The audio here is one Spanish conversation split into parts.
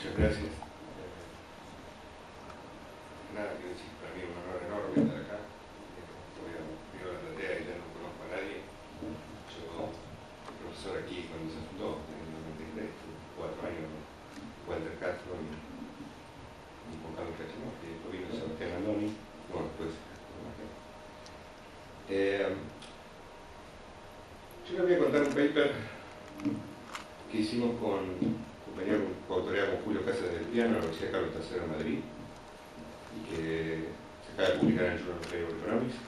Muchas gracias. Nada, quiero decir, para mí es un honor enorme estar acá. Vivo en la platea y ya no conozco a nadie. Yo fui profesor aquí cuando se fundó, en el 93, 4 años, Walter Castro y Juan Carlos Cachinov, que después vino Sebastián Andoni, bueno, después. Yo les voy a contar un paper que hicimos con compañero coautoría con Julio Casas del Piano, en la Universidad Carlos III de Madrid, y que se acaba de publicar en el Journal of Economics.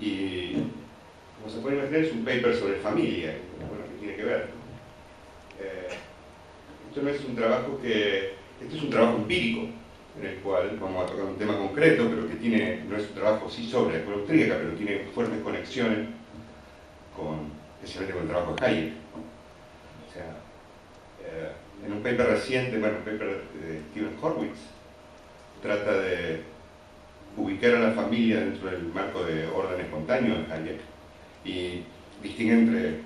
Y, como se puede imaginar, es un paper sobre familia. Bueno, ¿qué tiene que ver? Esto no es un trabajo este es un trabajo empírico, en el cual vamos a tocar un tema concreto, pero que no es un trabajo sí sobre la escuela austríaca, pero tiene fuertes conexiones especialmente con el trabajo de Hayek. O sea, en un paper reciente, bueno, un paper de Stephen Horwitz, trata de ubicar a la familia dentro del marco de orden espontáneo de Hayek y distingue entre,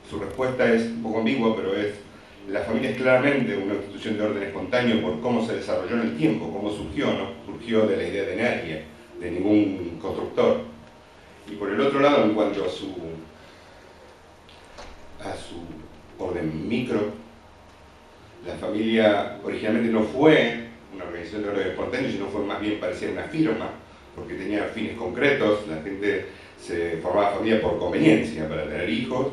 su respuesta es un poco ambigua, pero la familia es claramente una institución de orden espontáneo por cómo se desarrolló en el tiempo, cómo surgió, ¿no? Surgió de la idea de nadie, de ningún constructor. Y por el otro lado, en cuanto a su orden micro, la familia originalmente no fue una organización de orden espontáneo, sino fue más bien parecía una firma, porque tenía fines concretos, la gente se formaba familia por conveniencia, para tener hijos,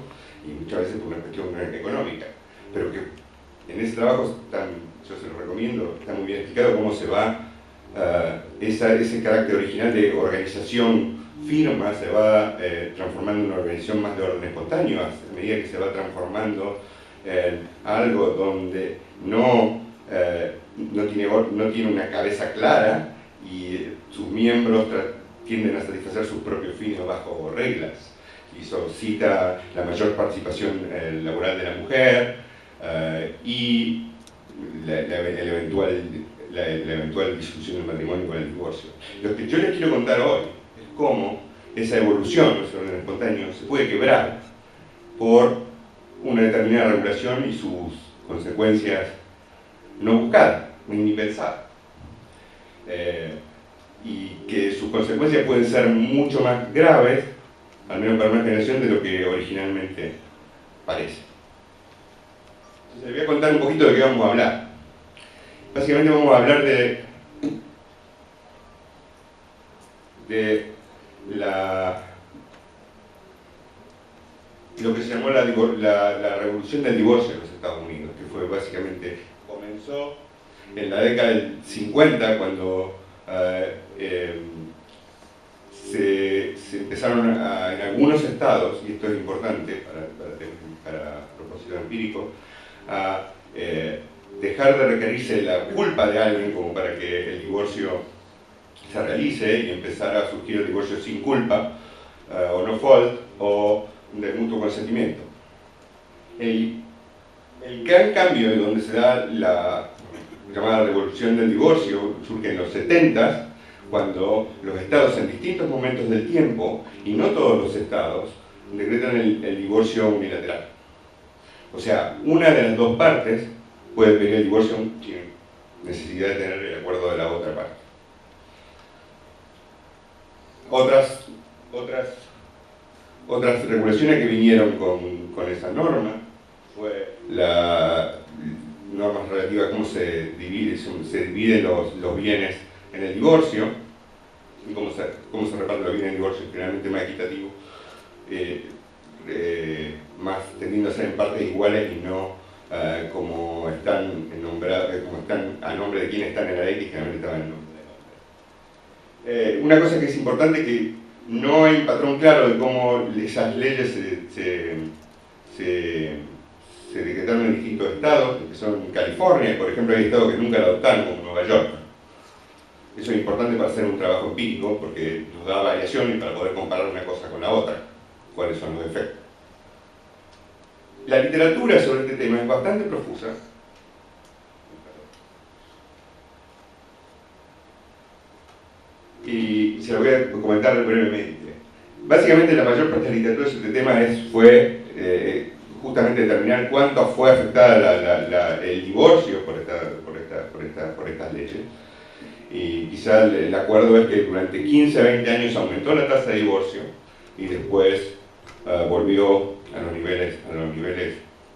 y muchas veces por una cuestión económica. Pero que en ese trabajo, yo se lo recomiendo, está muy bien explicado cómo se va ese carácter original de organización firma se va transformando en una organización más de orden espontáneo a medida que se va transformando en algo donde no tiene una cabeza clara y sus miembros tienden a satisfacer sus propios fines bajo reglas. Y eso cita la mayor participación laboral de la mujer y la eventual disolución del matrimonio con el divorcio. Lo que yo les quiero contar hoy es cómo esa evolución, ese orden espontáneo, se puede quebrar por una determinada regulación y sus consecuencias no buscadas, ni pensadas. Y que sus consecuencias pueden ser mucho más graves, al menos para una generación, de lo que originalmente parece. Entonces les voy a contar un poquito de qué vamos a hablar. Básicamente vamos a hablar de lo que se llamó la revolución del divorcio en los Estados Unidos, que fue básicamente, comenzó en la década del 50, cuando se empezaron en algunos estados, y esto es importante para propósito empírico, a dejar de requerirse la culpa de alguien como para que el divorcio se realice y empezar a surgir el divorcio sin culpa, o no fault, o de mutuo consentimiento. El gran cambio en donde se da la llamada revolución del divorcio surge en los 70, cuando los estados en distintos momentos del tiempo, y no todos los estados, decretan el divorcio unilateral. O sea, una de las dos partes puede pedir el divorcio sin necesidad de tener el acuerdo de la otra parte. Otras regulaciones que vinieron con esa norma fue la norma relativa a cómo se dividen los bienes en el divorcio y cómo se reparten los bienes en el divorcio, generalmente más equitativo, más tendiendo a ser en partes iguales y no como están a nombre de quienes están en la ley, que generalmente estaban en nombre del hombre. Una cosa que es importante es que no hay un patrón claro de cómo esas leyes se decretaron en distintos estados, que son en California, por ejemplo, hay estados que nunca la adoptaron, como Nueva York. Eso es importante para hacer un trabajo empírico, porque nos da variación y para poder comparar una cosa con la otra, cuáles son los efectos. La literatura sobre este tema es bastante profusa. Y se lo voy a comentar brevemente. Básicamente la mayor parte de la literatura sobre este tema fue justamente determinar cuánto fue afectada el divorcio por estas leyes. Y quizá el acuerdo es que durante 15 a 20 años aumentó la tasa de divorcio y después volvió a los niveles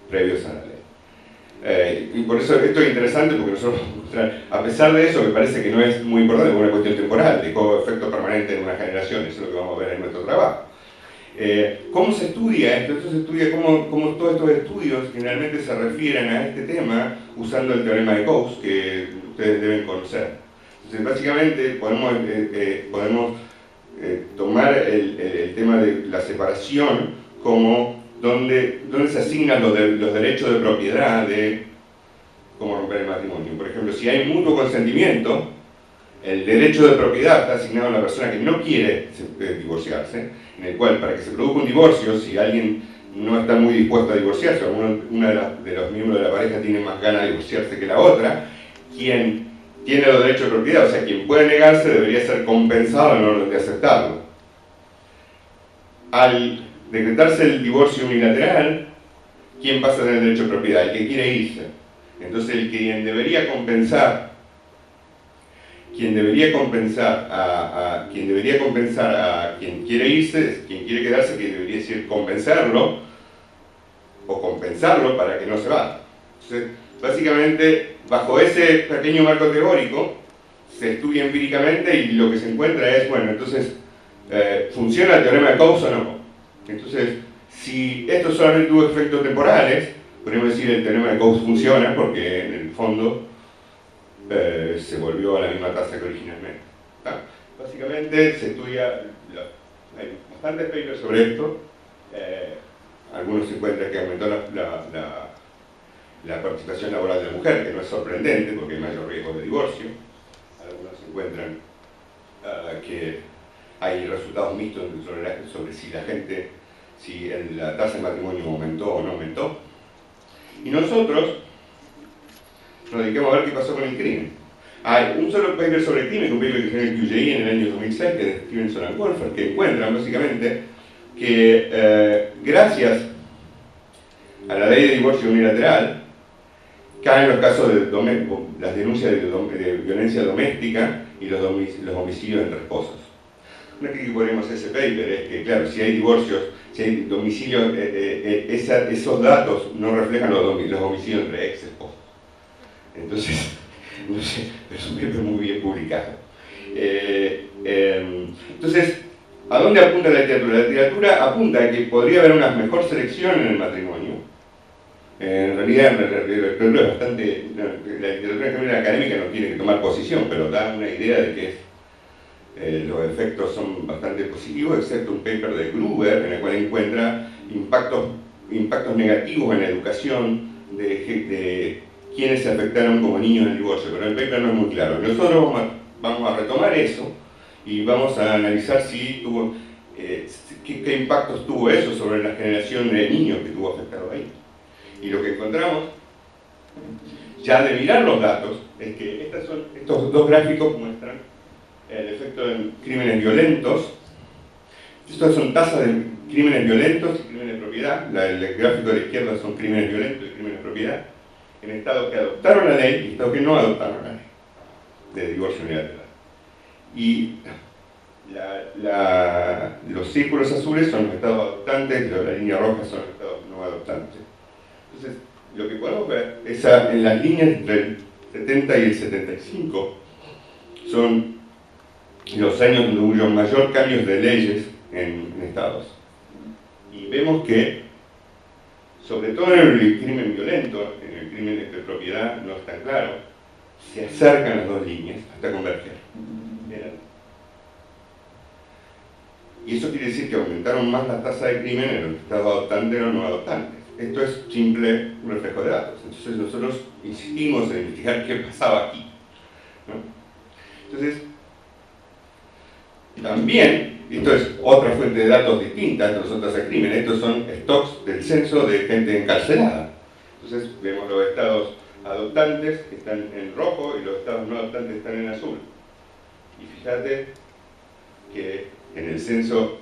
previos a la ley. Y por eso esto es interesante, porque nosotros vamos a mostrar, a pesar de eso, me parece que no es muy importante, es una cuestión temporal, de efecto permanente en una generación, eso es lo que vamos a ver en nuestro trabajo. ¿Cómo se estudia esto? Esto se estudia cómo todos estos estudios generalmente se refieren a este tema usando el teorema de Gauss, que ustedes deben conocer. Entonces, básicamente podemos tomar el tema de la separación como donde se asignan los derechos de propiedad de cómo romper el matrimonio. Por ejemplo, si hay mutuo consentimiento, el derecho de propiedad está asignado a una persona que no quiere divorciarse, en el cual, para que se produzca un divorcio, si alguien no está muy dispuesto a divorciarse, o uno de los miembros de la pareja tiene más ganas de divorciarse que la otra, quien tiene los derechos de propiedad, o sea, quien puede negarse, debería ser compensado en orden de aceptarlo. Al decretarse el divorcio unilateral, ¿quién pasa a tener el derecho de propiedad? El que quiere irse. Entonces, quien debería compensar a quien quiere irse, quien quiere quedarse, que debería decir compensarlo o compensarlo para que no se vaya. Entonces, básicamente, bajo ese pequeño marco teórico, se estudia empíricamente y lo que se encuentra es, bueno, entonces, ¿funciona el teorema de Gauss o no? Entonces, si esto solamente tuvo efectos temporales, podemos decir que el teorema de Gauss funciona porque en el fondo se volvió a la misma tasa que originalmente. Básicamente se estudia, hay bastantes papers sobre esto, algunos se encuentran que aumentó la participación laboral de la mujer, que no es sorprendente porque hay mayor riesgo de divorcio. Algunos se encuentran que hay resultados mixtos sobre si la tasa de matrimonio aumentó o no aumentó. Y nosotros nos dedicamos a ver qué pasó con el crimen. Hay un solo paper sobre el crimen, un paper que se llama el QJI en el año 2006, que es de Stevenson and Wolfer, que encuentran básicamente que gracias a la ley de divorcio unilateral caen los casos de las denuncias de violencia doméstica y los homicidios entre esposos. Una crítica que podríamos hacer ese paper es que, claro, si hay divorcios, si hay domicilios, esos datos no reflejan los homicidios entre ex esposos. Entonces, no sé, pero es un paper muy bien publicado. Entonces, ¿a dónde apunta la literatura? La literatura apunta a que podría haber una mejor selección en el matrimonio. En realidad, la literatura es bastante. La literatura en general académica no tiene que tomar posición, pero da una idea de que los efectos son bastante positivos, excepto un paper de Gruber, en el cual encuentra impactos negativos en la educación de quienes se afectaron como niños en el divorcio, pero el paper no es muy claro. Nosotros vamos a retomar eso y vamos a analizar si tuvo, qué impactos tuvo eso sobre la generación de niños que tuvo afectado ahí. Y lo que encontramos, ya de mirar los datos, es que estos dos gráficos muestran el efecto en crímenes violentos. Estos son tasas de crímenes violentos y crímenes de propiedad. El gráfico de la izquierda son crímenes violentos y crímenes de propiedad en estados que adoptaron la ley y estados que no adoptaron la ley de divorcio unilateral. Y los círculos azules son los estados adoptantes y la línea roja son los estados no adoptantes. Entonces, lo que podemos ver es en las líneas entre el 70 y el 75 son los años donde hubo mayor cambios de leyes en estados. Y vemos que, sobre todo en el crimen violento, en el crimen de propiedad no es tan claro, se acercan las dos líneas hasta converger. Y eso quiere decir que aumentaron más la tasa de crimen en los estados adoptantes o no adoptantes. Esto es simple un reflejo de datos. Entonces nosotros insistimos en investigar qué pasaba aquí, ¿no? Entonces, también, esto es otra fuente de datos distinta entre los tasas de crimen, estos son stocks del censo de gente encarcelada. Entonces vemos los estados adoptantes que están en rojo y los estados no adoptantes están en azul. Y fíjate que en el censo,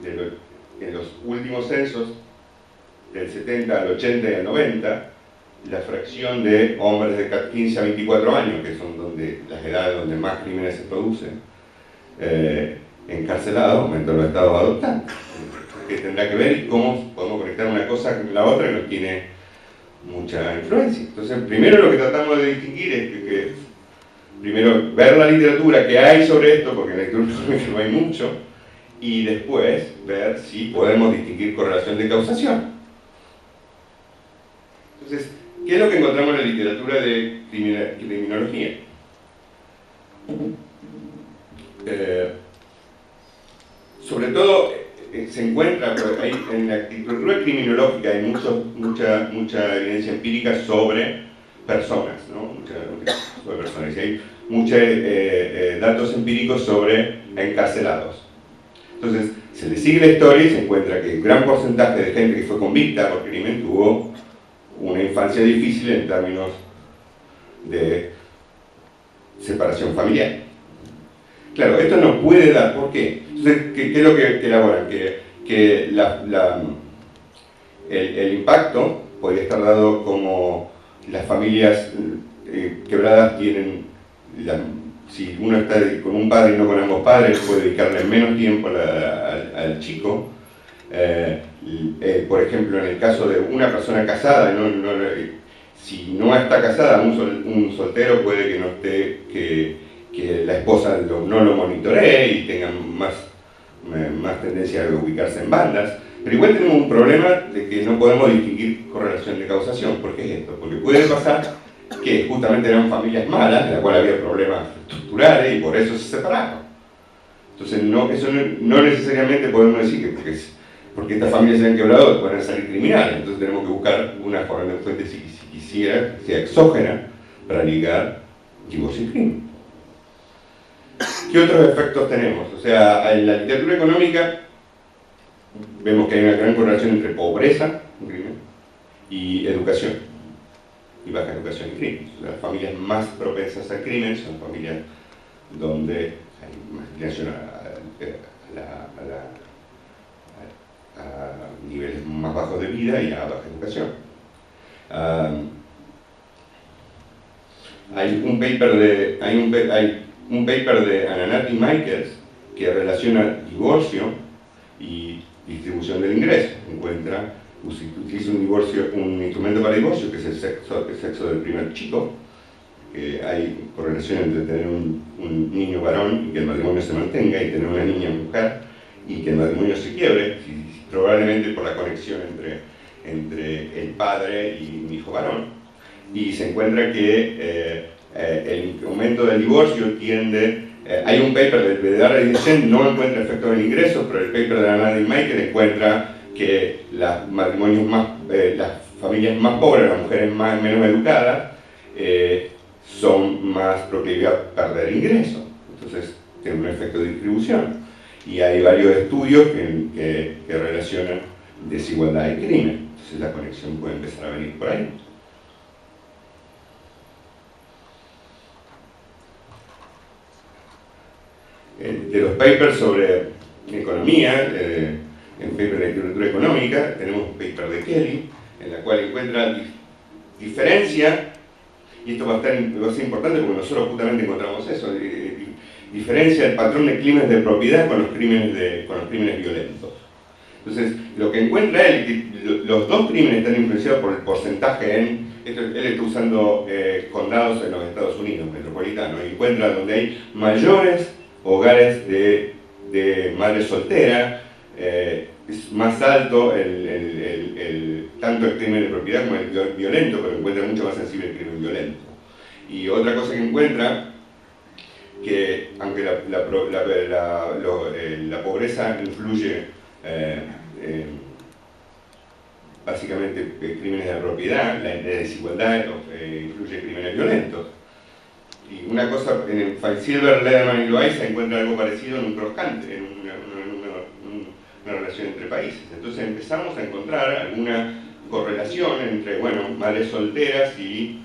en los últimos censos, del 70 al 80 y al 90, la fracción de hombres de 15 a 24 años, que son las edades donde más crímenes se producen, encarcelados, aumentó en los estados adoptantes. Que tendrá que ver y cómo podemos conectar una cosa con la otra que nos tiene mucha influencia. Entonces, primero lo que tratamos de distinguir es que primero ver la literatura que hay sobre esto, porque en la literatura no hay mucho, y después ver si podemos distinguir correlación de causación. Entonces, ¿qué es lo que encontramos en la literatura de criminología? Sobre todo se encuentra en la literatura criminológica hay mucha evidencia empírica sobre personas, ¿no? Sobre personas. Y hay muchos datos empíricos sobre encarcelados. Entonces, se le sigue la historia y se encuentra que un gran porcentaje de gente que fue convicta por crimen tuvo una infancia difícil en términos de separación familiar. Claro, esto no puede dar, ¿por qué? Entonces, ¿qué es lo que elaboran? Que el impacto podría estar dado como las familias quebradas tienen, si uno está con un padre y no con ambos padres, puede dedicarle menos tiempo al chico. Por ejemplo, en el caso de una persona casada, si no está casada, un soltero puede que no esté, que la esposa no lo monitoree y tenga más tendencia a ubicarse en bandas. Pero igual tenemos un problema de que no podemos distinguir correlación de causación. ¿Por qué es esto? Porque puede pasar que justamente eran familias malas, en las cuales había problemas estructurales y por eso se separaron. Entonces, eso no necesariamente podemos decir que porque estas familias se han quebrado pueden salir criminales. Entonces tenemos que buscar una forma de fuente, si quisiera, que sea exógena, para ligar divorcio y crimen. ¿Qué otros efectos tenemos? O sea, en la literatura económica vemos que hay una gran correlación entre pobreza, crimen, y educación, y baja educación y crimen. Las familias más propensas al crimen son familias donde hay más inclinación a niveles más bajos de vida y a baja educación. Hay un paper de Ananat y Michaels que relaciona divorcio y distribución del ingreso. Utiliza un instrumento para divorcio, que es el sexo del primer chico, que hay correlación entre tener un niño varón y que el matrimonio se mantenga, y tener una niña mujer y que el matrimonio se quiebre, probablemente por la conexión entre el padre y un hijo varón. Y se encuentra que el aumento del divorcio tiende... hay un paper de Darrell y Dicen, no encuentra efecto en el ingreso, pero el paper de Ananat y Michael encuentra que las familias más pobres, las mujeres menos educadas, son más proclives a perder ingresos. Entonces, tiene un efecto de distribución. Y hay varios estudios que relacionan desigualdad y crimen. Entonces, la conexión puede empezar a venir por ahí. De los papers sobre economía, en paper de literatura económica, tenemos un paper de Kelly, en la cual encuentra diferencia, y esto va a ser importante porque nosotros justamente encontramos eso, diferencia el patrón de crímenes de propiedad con los crímenes violentos. Entonces, lo que encuentra él, que los dos crímenes están influenciados por el porcentaje él está usando condados en los Estados Unidos metropolitanos, y encuentra donde hay mayores hogares de madre soltera, es más alto tanto el crimen de propiedad como el violento, pero encuentra mucho más sensible el crimen violento. Y otra cosa que encuentra, que aunque la pobreza influye básicamente crímenes de propiedad, la desigualdad influye crímenes violentos. Y una cosa, en el Silver, Lederman y Loaiza encuentra algo parecido en un cross-country, en una relación entre países. Entonces empezamos a encontrar alguna correlación entre, bueno, madres solteras y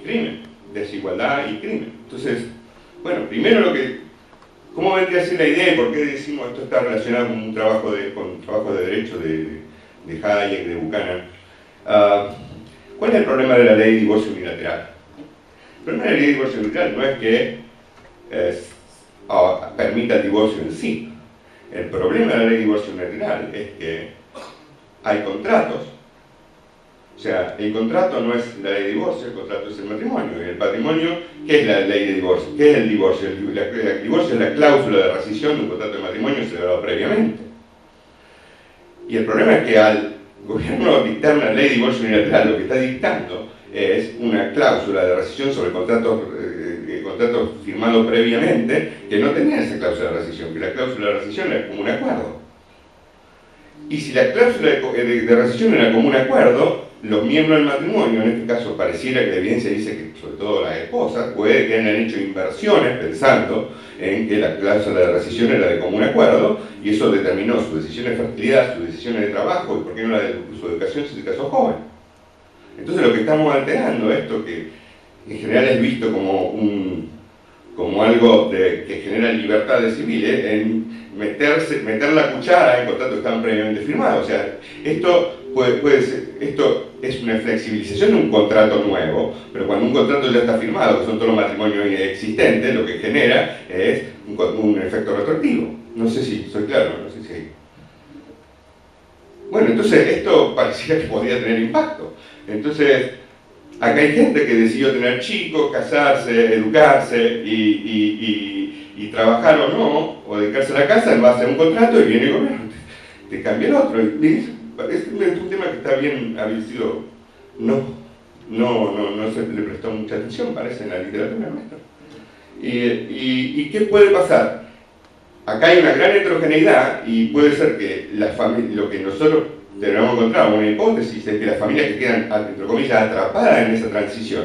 crimen, desigualdad y crimen. Entonces, bueno, primero ¿cómo vendría a ser la idea y por qué decimos esto está relacionado con un trabajo de derecho de Hayek, de Buchanan. ¿Cuál es el problema de la ley de divorcio unilateral? El problema de la ley de divorcio unilateral no es que permita el divorcio en sí. El problema de la ley de divorcio unilateral es que hay contratos. O sea, el contrato no es la ley de divorcio, el contrato es el matrimonio. Y el patrimonio, ¿qué es la ley de divorcio? ¿Qué es el divorcio? El divorcio es la cláusula de rescisión de un contrato de matrimonio celebrado previamente. Y el problema es que al gobierno dictar una ley de divorcio unilateral, lo que está dictando es una cláusula de rescisión sobre contratos firmados previamente que no tenía esa cláusula de rescisión, que la cláusula de rescisión era como un acuerdo. Y si la cláusula de rescisión era como un acuerdo, los miembros del matrimonio, en este caso pareciera que la evidencia dice que sobre todo las esposas, puede que hayan hecho inversiones pensando en que la cláusula de rescisión era de común acuerdo, y eso determinó su decisión de fertilidad, sus decisiones de trabajo, y por qué no la de su educación si se casó joven. Entonces lo que estamos alterando, esto que en general es visto como algo que genera libertades civiles, en meter la cuchara en contratos que estaban previamente firmados. O sea, esto puede ser, esto es una flexibilización de un contrato nuevo, pero cuando un contrato ya está firmado, que son todos los matrimonios existentes, lo que genera es un efecto retroactivo. No sé si soy claro, no sé si hay... Bueno, entonces esto parecía que podría tener impacto. Entonces, acá hay gente que decidió tener chicos, casarse, educarse y trabajar o no, o dedicarse a la casa en base a un contrato, y viene el gobierno, te cambia el otro. Es un tema que está bien, había sido, no se le prestó mucha atención, parece, en la literatura nuestra. ¿Y qué puede pasar? Acá hay una gran heterogeneidad y puede ser que lo que nosotros tenemos encontrado, una hipótesis, es que las familias que quedan, entre comillas, atrapadas en esa transición,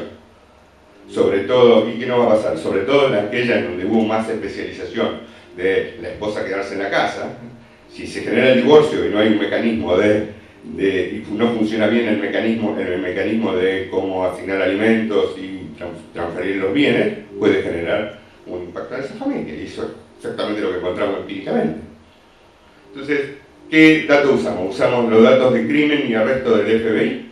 sobre todo, ¿y qué no va a pasar? Sobre todo en aquellas en donde hubo más especialización de la esposa quedarse en la casa, si se genera el divorcio y no hay un mecanismo y no funciona bien el mecanismo de cómo asignar alimentos y transferir los bienes, puede generar un impacto en esa familia, y eso es exactamente lo que encontramos empíricamente. Entonces, ¿qué datos usamos? Usamos los datos de crimen y arresto del FBI,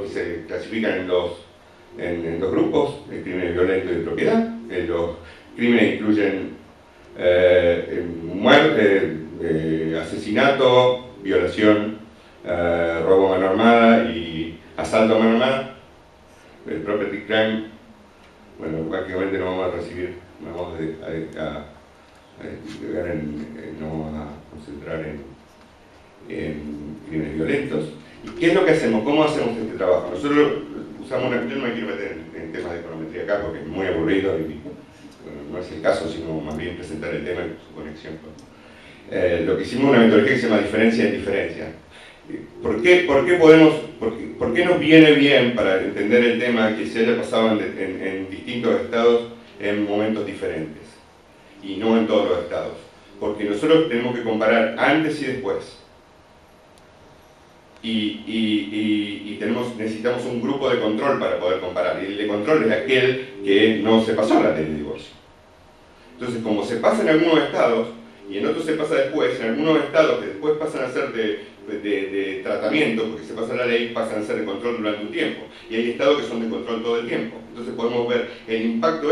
que se clasifican en dos grupos: el crimen violento y de propiedad. Los crímenes incluyen muerte, asesinato, violación, robo a mano armada y asalto a mano armada. El property crime, bueno, prácticamente no vamos a recibir, no vamos a concentrar en crímenes violentos. ¿Y qué es lo que hacemos? ¿Cómo hacemos este trabajo? Nosotros usamos yo no me quiero meter en temas de econometría acá porque es muy aburrido y bueno, no es el caso, sino más bien presentar el tema y su conexión con... lo que hicimos es una metodología que se llama diferencia en diferencia. ¿Por qué nos viene bien para entender el tema que se haya pasado en distintos estados en momentos diferentes y no en todos los estados? Porque nosotros tenemos que comparar antes y después. Y necesitamos un grupo de control para poder comparar. Y el de control es aquel que no se pasó la ley de divorcio. Entonces, como se pasa en algunos estados y en otros se pasa después, en algunos estados que después pasan a ser de tratamiento, porque se pasa la ley, pasan a ser de control durante un tiempo. Y hay estados que son de control todo el tiempo. Entonces podemos ver el impacto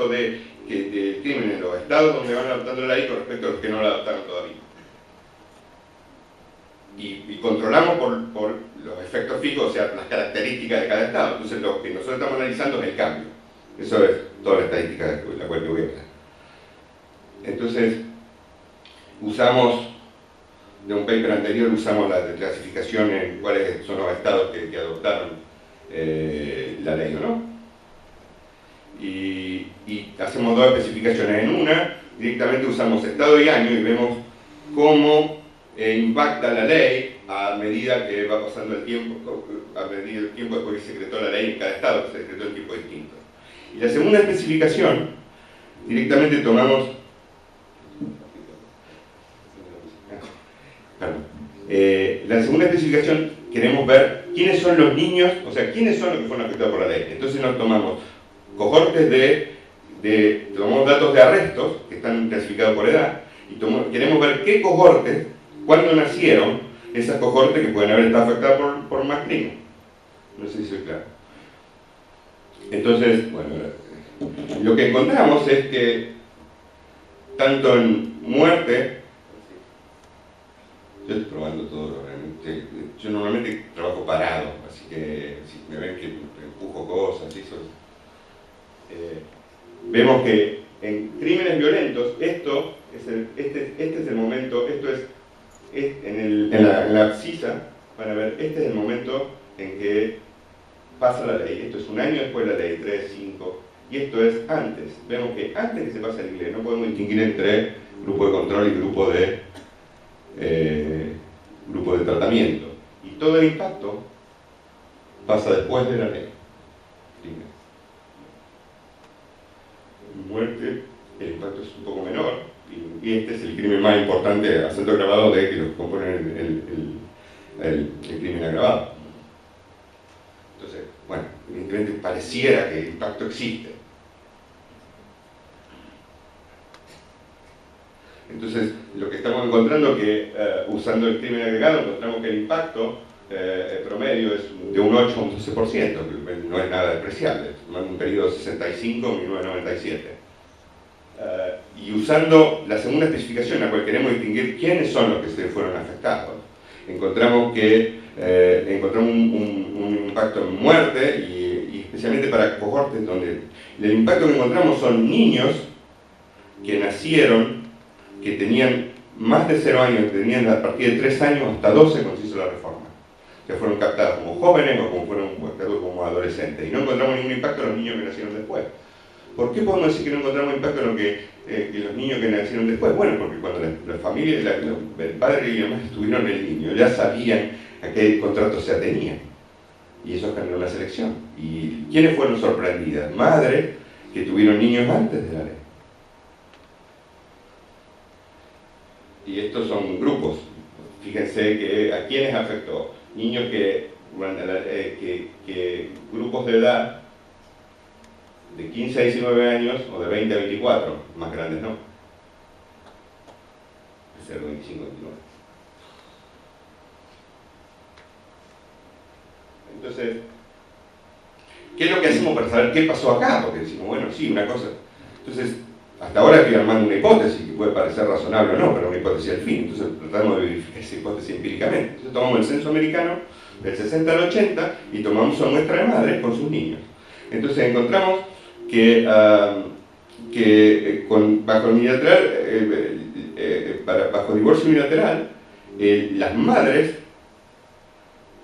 del crimen en los estados donde van adaptando la ley con respecto a los que no la adaptaron todavía. Y controlamos por los efectos fijos, o sea, las características de cada estado. Entonces lo que nosotros estamos analizando es el cambio. Eso es toda la estadística de la cual yo voy a hablar. Entonces, usamos, de un paper anterior, usamos la clasificación en cuáles son los estados que adoptaron la ley o no. Y hacemos dos especificaciones. En una, directamente usamos estado y año y vemos cómo impacta la ley a medida que va pasando el tiempo, a medida del tiempo después que se decretó la ley en cada estado, que se decretó en tiempo distinto. Y la segunda especificación, directamente tomamos... la segunda especificación, queremos ver quiénes son los niños, o sea, quiénes son los que fueron afectados por la ley. Entonces nos tomamos cohortes tomamos datos de arrestos, que están clasificados por edad, y queremos ver qué cohortes cuándo nacieron esas cohortes que pueden haber estado afectadas por más crimen. No sé si soy claro. Entonces, bueno, lo que encontramos es que tanto en muerte, yo estoy probando todo realmente, yo normalmente trabajo parado, así que si me ven que empujo cosas y eso, vemos que en crímenes violentos, esto es este es el momento, esto es en la abscisa, van a ver, este es el momento en que pasa la ley. Esto es un año después de la ley, 3, 5, y esto es antes. Vemos que antes que se pase el inglés no podemos distinguir entre grupo de control y grupo de tratamiento. Y todo el impacto pasa después de la ley. En muerte, el impacto es un poco menor, y este es el crimen más importante, acento agravado, de que los componen el crimen agravado. Entonces, bueno, evidentemente pareciera que el impacto existe. Entonces, lo que estamos encontrando es que, usando el crimen agregado, encontramos que el impacto promedio es de un 8 a un 12%, que no es nada despreciable, en un periodo 65-1997. Y usando la segunda especificación, en la cual queremos distinguir quiénes son los que se fueron afectados, encontramos que encontramos un impacto en muerte y especialmente para cohortes donde el impacto que encontramos son niños que nacieron, que tenían más de 0 años, tenían a partir de 3 años hasta 12 cuando se hizo la reforma, que fueron captados como jóvenes o como fueron captados como adolescentes, y no encontramos ningún impacto en los niños que nacieron después. ¿Por qué podemos decir que no encontramos impacto en los niños que nacieron después? Bueno, porque cuando la familia, el padre y la madre tuvieron el niño, ya sabían a qué contrato se atenían. Y eso generó una selección. ¿Y quiénes fueron sorprendidas? Madres que tuvieron niños antes de la ley. Y estos son grupos. Fíjense que a quiénes afectó. Niños que grupos de edad de 15 a 19 años o de 20 a 24, más grandes no. De 0 a 25 a 29. Entonces, ¿qué es lo que hacemos para saber qué pasó acá? Porque decimos, bueno, sí, una cosa. Entonces, hasta ahora estoy armando una hipótesis que puede parecer razonable o no, pero una hipótesis al fin. Entonces, tratamos de verificar esa hipótesis empíricamente. Entonces, tomamos el censo americano del 60 al 80 y tomamos una muestra de madres con sus niños. Entonces, encontramos que bajo divorcio unilateral, las madres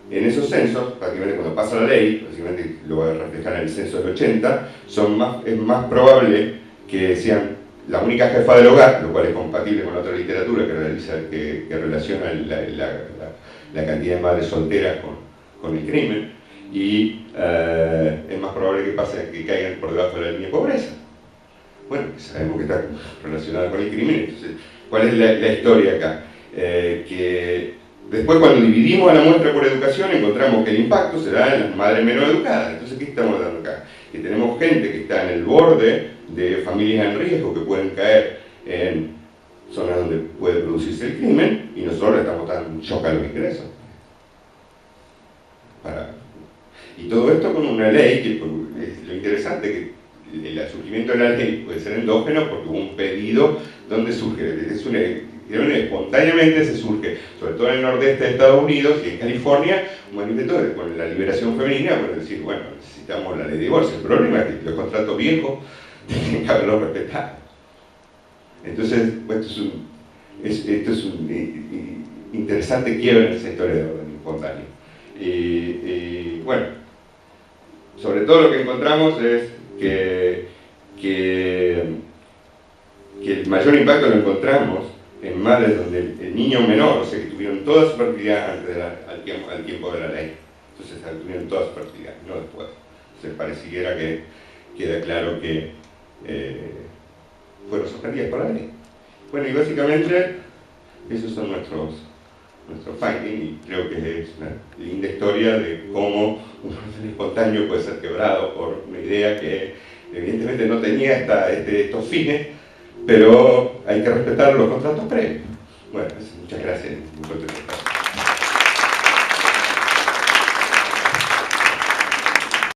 en esos censos, prácticamente cuando pasa la ley, básicamente lo voy a reflejar en el censo del 80, es más probable que sean la única jefa del hogar, lo cual es compatible con otra literatura que relaciona la cantidad de madres solteras con el crimen, y es más probable que caigan por debajo de la línea de pobreza. Bueno, sabemos que está relacionada con el crimen. Entonces, ¿cuál es la historia acá? Que después, cuando dividimos a la muestra por educación, encontramos que el impacto se da en las madres menos educadas. Entonces, ¿qué estamos dando acá? Que tenemos gente que está en el borde de familias en riesgo, que pueden caer en zonas donde puede producirse el crimen, y nosotros estamos dando un shock a los ingresos. Y todo esto con una ley, que es lo interesante, que el surgimiento de la ley puede ser endógeno porque hubo un pedido donde surge, espontáneamente se surge, sobre todo en el nordeste de Estados Unidos y en California, un manifiesto con la liberación femenina, por decir, bueno, necesitamos la ley de divorcio. El problema es que los contratos viejos tienen que haberlos respetado. Entonces, esto es un interesante quiebre en esa historia de orden espontáneo. Bueno, sobre todo lo que encontramos es que el mayor impacto lo encontramos en madres donde el niño menor, o sea que tuvieron toda su fertilidad antes al tiempo de la ley. Entonces tuvieron toda su fertilidad, no después. Entonces pareciera que queda claro que fueron sorprendidas por la ley. Bueno, y básicamente esos son nuestro finding, y creo que es una linda historia de cómo un orden espontáneo puede ser quebrado por una idea que evidentemente no tenía estos fines, pero hay que respetar los contratos previos. Bueno, muchas gracias. Muy contento.